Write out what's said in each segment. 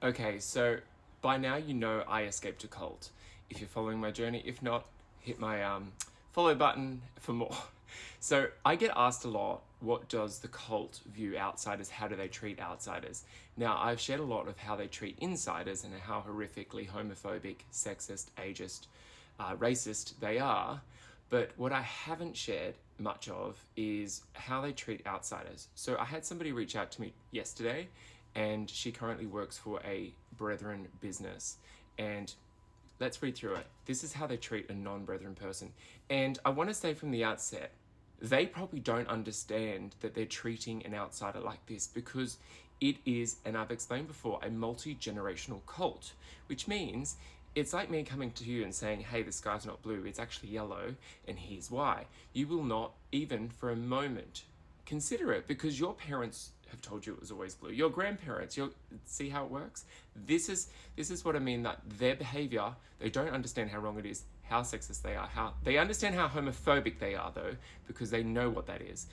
Okay, so by now you know I escaped a cult. If you're following my journey, if not, hit my follow button for more. So I get asked a lot, what does the cult view outsiders? How do they treat outsiders? Now, I've shared a lot of how they treat insiders and how horrifically homophobic, sexist, ageist, racist they are. But what I haven't shared much of is how they treat outsiders. So I had somebody reach out to me yesterday, and she currently works for a Brethren business. And let's read through it. This is how they treat a non-Brethren person. And I want to say from the outset, they probably don't understand that they're treating an outsider like this, because it is, and I've explained before, a multi-generational cult, which means it's like me coming to you and saying, hey, the sky's not blue, it's actually yellow, and here's why. You will not even for a moment consider it, because your parents have told you it was always blue. Your grandparents, see how it works? This is what I mean, that their behavior, they don't understand how wrong it is, how sexist they are, how they understand how homophobic they are though, because they know what that is.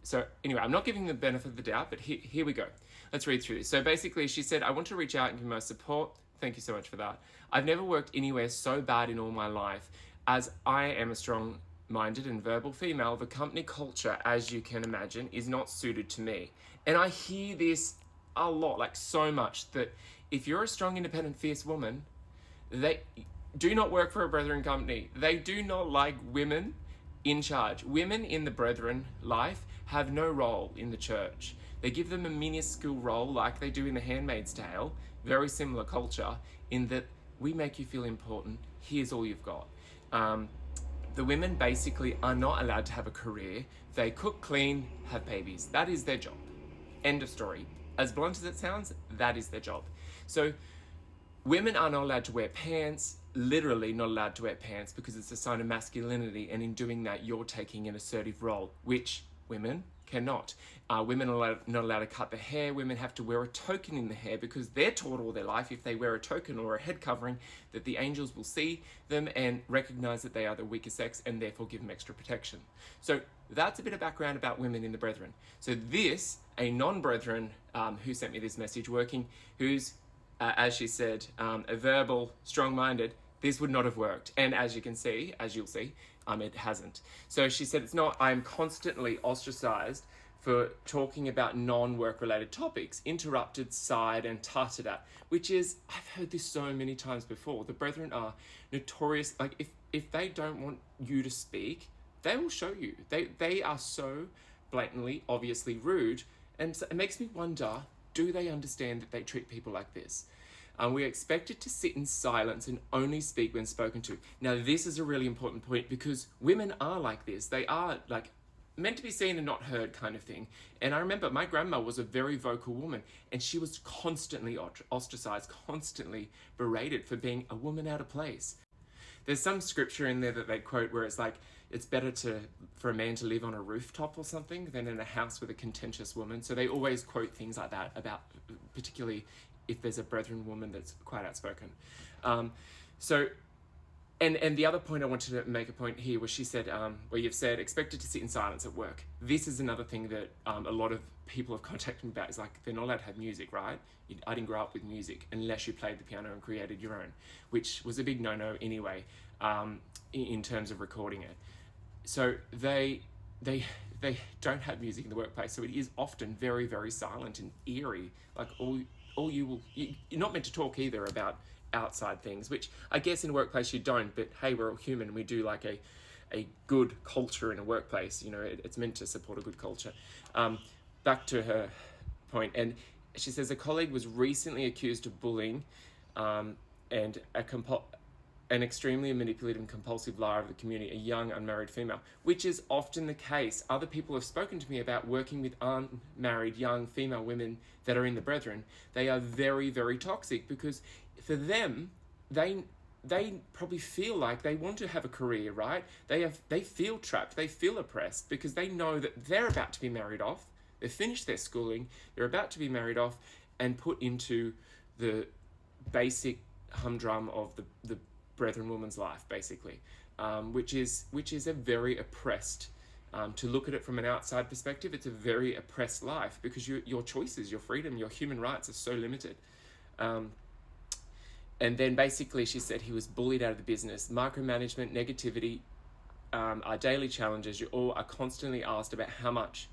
So anyway, I'm not giving the benefit of the doubt, but here we go. Let's read through this. So basically she said, I want to reach out and give my support. Thank you so much for that. I've never worked anywhere so bad in all my life. As I am a strong-minded and verbal female, the company culture, as you can imagine, is not suited to me. And I hear this a lot, like so much, that if you're a strong, independent, fierce woman, they do not work for a Brethren company. They do not like women in charge. Women in the Brethren life have no role in the church. They give them a minuscule role like they do in The Handmaid's Tale, very similar culture, in that we make you feel important, here's all you've got. The women basically are not allowed to have a career. They cook, clean, have babies. That is their job. End of story. As blunt as it sounds, that is their job. So women are not allowed to wear pants, literally not allowed to wear pants, because it's a sign of masculinity, and in doing that you're taking an assertive role, which women cannot. Women are not allowed to cut their hair. Women have to wear a token in the hair, because they're taught all their life, if they wear a token or a head covering, that the angels will see them and recognize that they are the weaker sex and therefore give them extra protection. So that's a bit of background about women in the Brethren. So this, a non-Brethren who sent me this message working, who's, as she said, a verbal, strong-minded, this would not have worked. And as you can see, as you'll see, it hasn't. So she said, it's not, I'm constantly ostracized for talking about non-work related topics, interrupted, sighed, and tutted at, which is, I've heard this so many times before. The Brethren are notorious, like if they don't want you to speak, they will show you. They are so blatantly, obviously rude, and so it makes me wonder, do they understand that they treat people like this? We're expected to sit in silence and only speak when spoken to. Now, this is a really important point, because women are like this. They are like meant to be seen and not heard kind of thing. And I remember my grandma was a very vocal woman, and she was constantly ostracized, constantly berated for being a woman out of place. There's some scripture in there that they quote where it's like, it's better for a man to live on a rooftop or something than in a house with a contentious woman. So they always quote things like that about, particularly if there's a Brethren woman that's quite outspoken. And the other point I wanted to make a point here was she said, where you've said, expected to sit in silence at work. This is another thing that a lot of people have contacted me about, is like, they're not allowed to have music, right? I didn't grow up with music unless you played the piano and created your own, which was a big no-no anyway, in terms of recording it. So they don't have music in the workplace, so it is often very, very silent and eerie. Like you're not meant to talk either about outside things, which I guess in a workplace you don't, but hey, we're all human. We do like a good culture in a workplace. You know, it's meant to support a good culture. Back to her point, and she says a colleague was recently accused of bullying and an extremely manipulative and compulsive liar of the community, a young unmarried female, which is often the case. Other people have spoken to me about working with unmarried young female women that are in the Brethren. They are very, very toxic, because for them, they probably feel like they want to have a career, right? They feel trapped, they feel oppressed, because they know that they're about to be married off, they've finished their schooling, they're about to be married off and put into the basic humdrum of the Brethren woman's life, basically, which is a very oppressed, to look at it from an outside perspective, it's a very oppressed life, because your choices, your freedom, your human rights are so limited. And then basically she said he was bullied out of the business. Micromanagement, negativity are daily challenges. You all are constantly asked about how much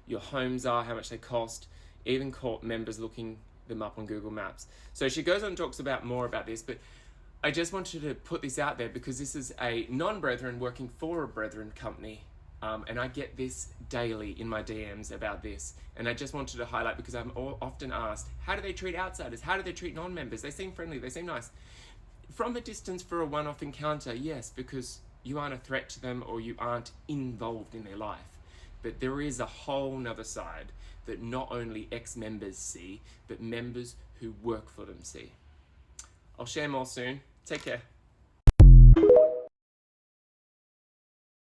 your homes are, how much they cost, even caught members looking them up on Google Maps. So she goes on and talks about more about this, but I just wanted to put this out there because this is a non-brethren working for a brethren company. And I get this daily in my DMs about this. And I just wanted to highlight because I'm often asked, how do they treat outsiders? How do they treat non-members? They seem friendly, they seem nice. From a distance for a one-off encounter, yes, because you aren't a threat to them or you aren't involved in their life. But there is a whole nother side that not only ex-members see, but members who work for them see. I'll share more soon. Take care.